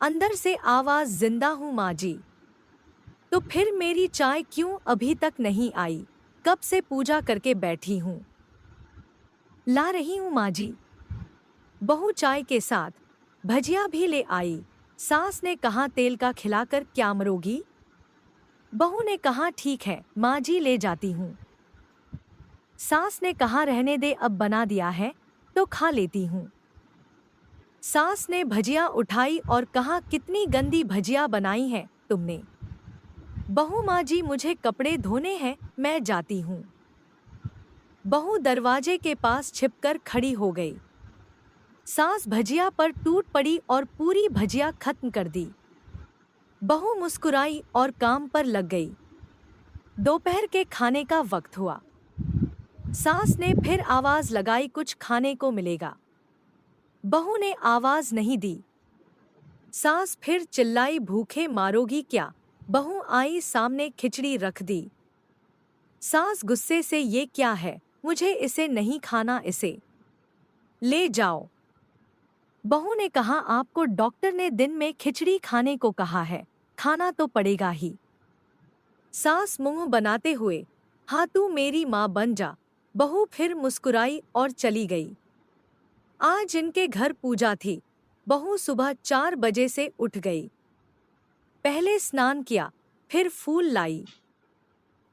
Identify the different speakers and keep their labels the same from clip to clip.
Speaker 1: अंदर से आवाज, जिंदा हूँ माँ जी। तो फिर मेरी चाय क्यों अभी तक नहीं आई? कब से पूजा करके बैठी हूँ। ला रही हूँ माँ जी। बहू चाय के साथ भजिया भी ले आई। सास ने कहा, तेल का खिलाकर क्या मरोगी? बहू ने कहा, ठीक है माँ जी, ले जाती हूँ। सास ने कहा, रहने दे, अब बना दिया है तो खा लेती हूँ। सास ने भजिया उठाई और कहा, कितनी गंदी भजिया बनाई है तुमने। बहू, माँ जी मुझे कपड़े धोने हैं, मैं जाती हूँ। बहू दरवाजे के पास छिपकर खड़ी हो गई। सास भजिया पर टूट पड़ी और पूरी भजिया खत्म कर दी। बहू मुस्कुराई और काम पर लग गई। दोपहर के खाने का वक्त हुआ। सास ने फिर आवाज लगाई, कुछ खाने को मिलेगा? बहू ने आवाज नहीं दी। सास फिर चिल्लाई, भूखे मारोगी क्या? बहू आई, सामने खिचड़ी रख दी। सास गुस्से से, ये क्या है? मुझे इसे नहीं खाना, इसे ले जाओ। बहू ने कहा, आपको डॉक्टर ने दिन में खिचड़ी खाने को कहा है, खाना तो पड़ेगा ही। सास मुंह बनाते हुए, हाँ तू मेरी माँ बन जा। बहू फिर मुस्कुराई और चली गई। आज इनके घर पूजा थी। बहू सुबह 4 बजे से उठ गई। पहले स्नान किया, फिर फूल लाई,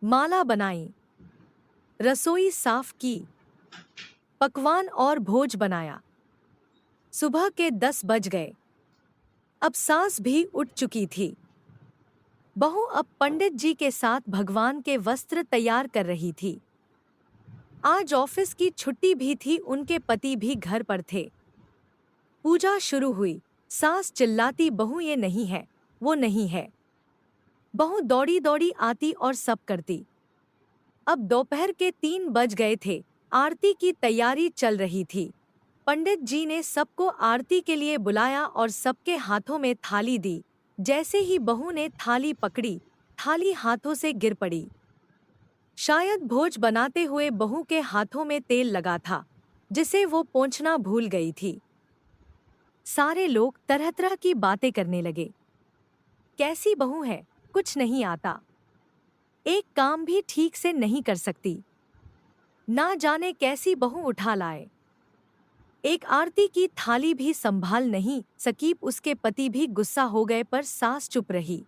Speaker 1: माला बनाई, रसोई साफ की, पकवान और भोज बनाया। सुबह के 10 बज गए। अब सास भी उठ चुकी थी। बहू अब पंडित जी के साथ भगवान के वस्त्र तैयार कर रही थी। आज ऑफिस की छुट्टी भी थी, उनके पति भी घर पर थे। पूजा शुरू हुई। सास चिल्लाती, बहू ये नहीं है, वो नहीं है। बहू दौड़ी दौड़ी आती और सब करती। अब दोपहर के 3 बज गए थे। आरती की तैयारी चल रही थी। पंडित जी ने सबको आरती के लिए बुलाया और सबके हाथों में थाली दी। जैसे ही बहू ने थाली पकड़ी, थाली हाथों से गिर पड़ी। शायद भोज बनाते हुए बहू के हाथों में तेल लगा था, जिसे वो पोंछना भूल गई थी। सारे लोग तरह तरह की बातें करने लगे। कैसी बहू है, कुछ नहीं आता, एक काम भी ठीक से नहीं कर सकती, ना जाने कैसी बहू उठा लाए। एक आरती की थाली भी संभाल नहीं सकी। उसके पति भी गुस्सा हो गए, पर सास चुप रही,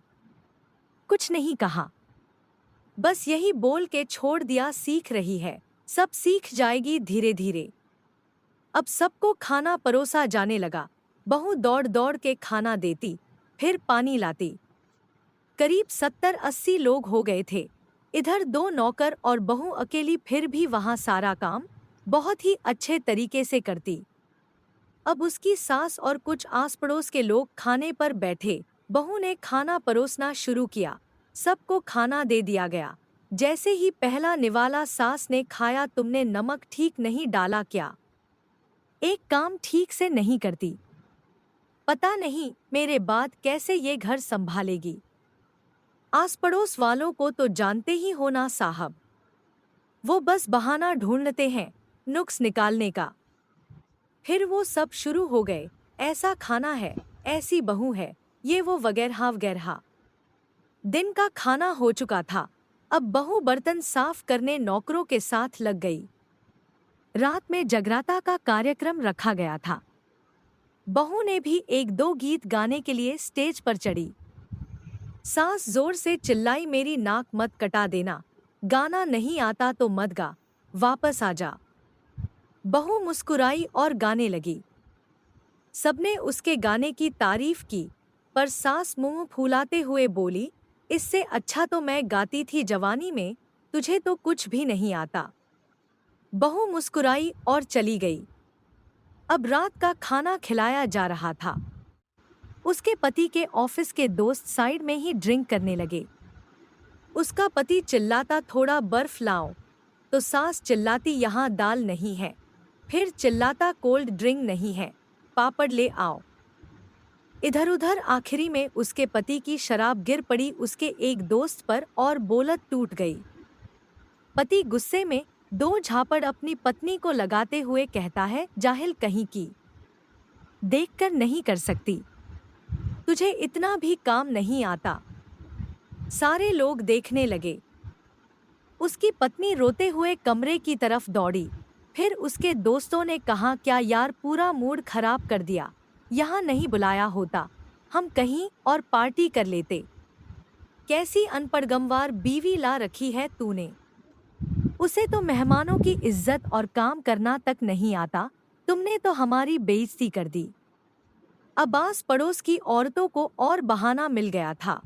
Speaker 1: कुछ नहीं कहा, बस यही बोल के छोड़ दिया, सीख रही है, सब सीख जाएगी धीरे धीरे। अब सबको खाना परोसा जाने लगा। बहू दौड़ दौड़ के खाना देती, फिर पानी लाती। करीब 70-80 लोग हो गए थे। इधर 2 नौकर और बहू अकेली, फिर भी वहां सारा काम बहुत ही अच्छे तरीके से करती। अब उसकी सास और कुछ आस पड़ोस के लोग खाने पर बैठे। बहू ने खाना परोसना शुरू किया। सबको खाना दे दिया गया। जैसे ही पहला निवाला सास ने खाया, तुमने नमक ठीक नहीं डाला क्या? एक काम ठीक से नहीं करती, पता नहीं मेरे बाद कैसे ये घर संभालेगी। आस पड़ोस वालों को तो जानते ही हो ना साहब, वो बस बहाना ढूंढते हैं नुक्स निकालने का। फिर वो सब शुरू हो गए, ऐसा खाना है, ऐसी बहू है, ये वो वगैरह वगैरह। दिन का खाना हो चुका था। अब बहू बर्तन साफ करने नौकरों के साथ लग गई। रात में जगराता का कार्यक्रम रखा गया था। बहू ने भी 1-2 गीत गाने के लिए स्टेज पर चढ़ी। सास जोर से चिल्लाई, मेरी नाक मत कटा देना, गाना नहीं आता तो मत गा, वापस आ जा। बहू मुस्कुराई और गाने लगी। सबने उसके गाने की तारीफ की, पर सास मुंह फुलाते हुए बोली, इससे अच्छा तो मैं गाती थी जवानी में, तुझे तो कुछ भी नहीं आता। बहू मुस्कुराई और चली गई। अब रात का खाना खिलाया जा रहा था। उसके पति के ऑफिस के दोस्त साइड में ही ड्रिंक करने लगे। उसका पति चिल्लाता, थोड़ा बर्फ लाओ, तो सास चिल्लाती, यहाँ दाल नहीं है। फिर चिल्लाता, कोल्ड ड्रिंक नहीं है, पापड़ ले आओ। इधर उधर आखिरी में उसके पति की शराब गिर पड़ी उसके एक दोस्त पर और बोलत टूट गई। पति गुस्से में 2 झापड़ अपनी पत्नी को लगाते हुए कहता है, जाहिल कहीं की, देखकर नहीं कर सकती, तुझे तुझे इतना भी काम नहीं आता। सारे लोग देखने लगे। उसकी पत्नी रोते हुए कमरे की तरफ दौड़ी। फिर उसके दोस्तों ने कहा, क्या यार, पूरा मूड खराब कर दिया। यहाँ नहीं बुलाया होता, हम कहीं और पार्टी कर लेते। कैसी अनपढ़ बीवी ला रखी है तूने। उसे तो मेहमानों की इज्जत और काम करना तक नहीं आता। तुमने तो हमारी बेइज्जती कर दी। अब्बास पड़ोस की औरतों को और बहाना मिल गया था।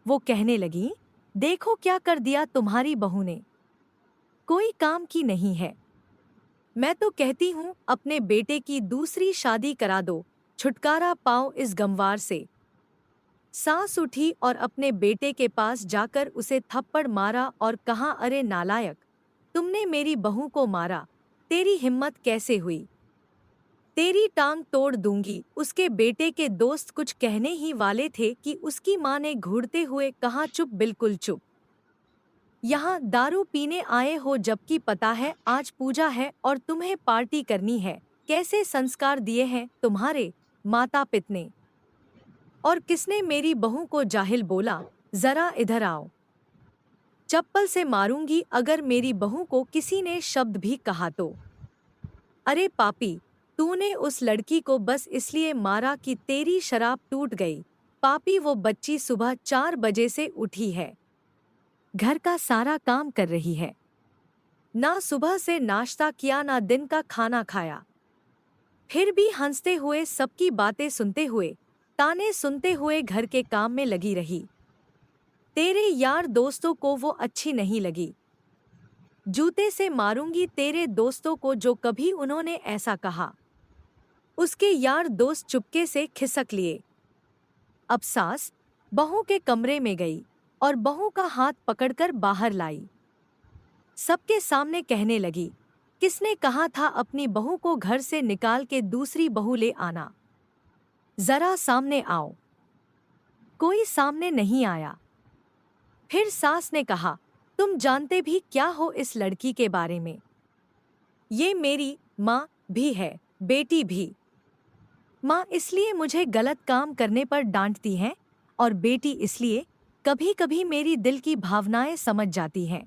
Speaker 1: वो कहने लगी, देखो क्या कर दिया तुम्हारी बहू ने, कोई काम की नहीं है। मैं तो कहती हूँ अपने बेटे की दूसरी शादी करा दो, छुटकारा पाओ इस गंवार से। सास उठी और अपने बेटे के पास जाकर उसे थप्पड़ मारा और कहा, अरे नालायक, तुमने मेरी बहू को मारा, तेरी हिम्मत कैसे हुई, तेरी टांग तोड़ दूंगी। उसके बेटे के दोस्त कुछ कहने ही वाले थे कि उसकी माँ ने घूरते हुए कहा, चुप, बिल्कुल चुप। यहाँ दारू पीने आए हो जबकि पता है आज पूजा है और तुम्हें पार्टी करनी है। कैसे संस्कार दिए हैं तुम्हारे माता पिता ने। और किसने मेरी बहू को जाहिल बोला, जरा इधर आओ, चप्पल से मारूंगी अगर मेरी बहू को किसी ने शब्द भी कहा तो। अरे पापी, तूने उस लड़की को बस इसलिए मारा कि तेरी शराब टूट गई। पापी, वो बच्ची सुबह 4 बजे से उठी है, घर का सारा काम कर रही है, ना सुबह से नाश्ता किया ना दिन का खाना खाया, फिर भी हंसते हुए सबकी बातें सुनते हुए, ताने सुनते हुए घर के काम में लगी रही। तेरे यार दोस्तों को वो अच्छी नहीं लगी। जूते से मारूंगी तेरे दोस्तों को जो कभी उन्होंने ऐसा कहा। उसके यार दोस्त चुपके से खिसक लिए। अब सास बहू के कमरे में गई और बहू का हाथ पकड़कर बाहर लाई। सबके सामने कहने लगी, किसने कहा था अपनी बहू को घर से निकाल के दूसरी बहू ले आना, जरा सामने आओ। कोई सामने नहीं आया। फिर सास ने कहा, तुम जानते भी क्या हो इस लड़की के बारे में। ये मेरी माँ भी है, बेटी भी। माँ इसलिए मुझे गलत काम करने पर डांटती हैं और बेटी इसलिए कभी कभी मेरी दिल की भावनाएं समझ जाती हैं।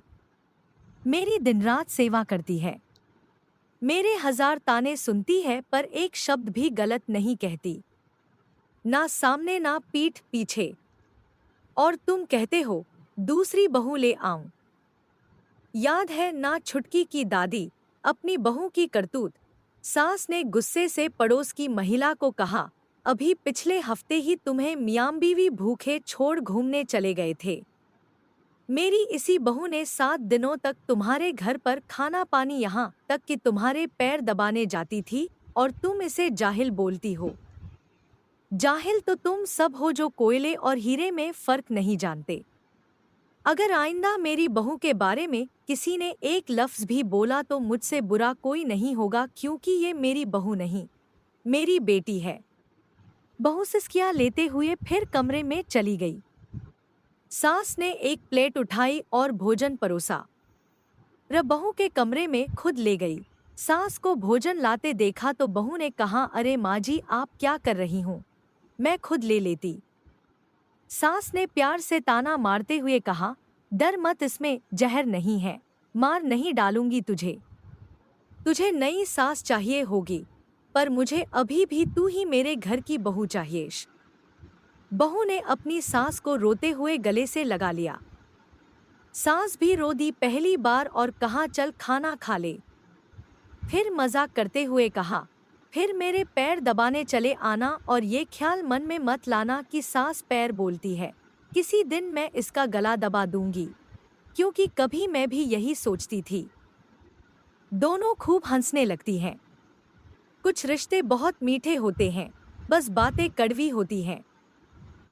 Speaker 1: मेरी दिन रात सेवा करती है, मेरे 1000 ताने सुनती है पर एक शब्द भी गलत नहीं कहती, ना सामने ना पीठ पीछे। और तुम कहते हो दूसरी बहू ले आऊं। याद है ना छुटकी की दादी अपनी बहू की करतूत। सास ने गुस्से से पड़ोस की महिला को कहा, अभी पिछले हफ्ते ही तुम्हें मियां बीवी भूखे छोड़ घूमने चले गए थे। मेरी इसी बहू ने 7 दिनों तक तुम्हारे घर पर खाना पानी, यहाँ तक कि तुम्हारे पैर दबाने जाती थी और तुम इसे जाहिल बोलती हो। जाहिल तो तुम सब हो जो कोयले और हीरे में फर्क नहीं जानते। अगर आइंदा मेरी बहू के बारे में किसी ने एक लफ्ज़ भी बोला तो मुझसे बुरा कोई नहीं होगा, क्योंकि ये मेरी बहू नहीं, मेरी बेटी है। बहू सिसकियां लेते हुए फिर कमरे में चली गई। सास ने एक प्लेट उठाई और भोजन परोसा। बहू के कमरे में खुद ले गई। सास को भोजन लाते देखा तो बहू ने कहा, अरे माँ जी, आप क्या कर रही हूँ, मैं खुद ले लेती। सास ने प्यार से ताना मारते हुए कहा, डर मत, इसमें जहर नहीं है, मार नहीं डालूंगी तुझे। तुझे नई सास चाहिए होगी, पर मुझे अभी भी तू ही मेरे घर की बहू चाहिए। बहू ने अपनी सास को रोते हुए गले से लगा लिया। सास भी रो दी पहली बार और कहा, चल खाना खा ले। फिर मजाक करते हुए कहा, फिर मेरे पैर दबाने चले आना और ये ख्याल मन में मत लाना कि सास पैर बोलती है, किसी दिन मैं इसका गला दबा दूंगी, क्योंकि कभी मैं भी यही सोचती थी। दोनों खूब हंसने लगती हैं। कुछ रिश्ते बहुत मीठे होते हैं, बस बातें कड़वी होती हैं।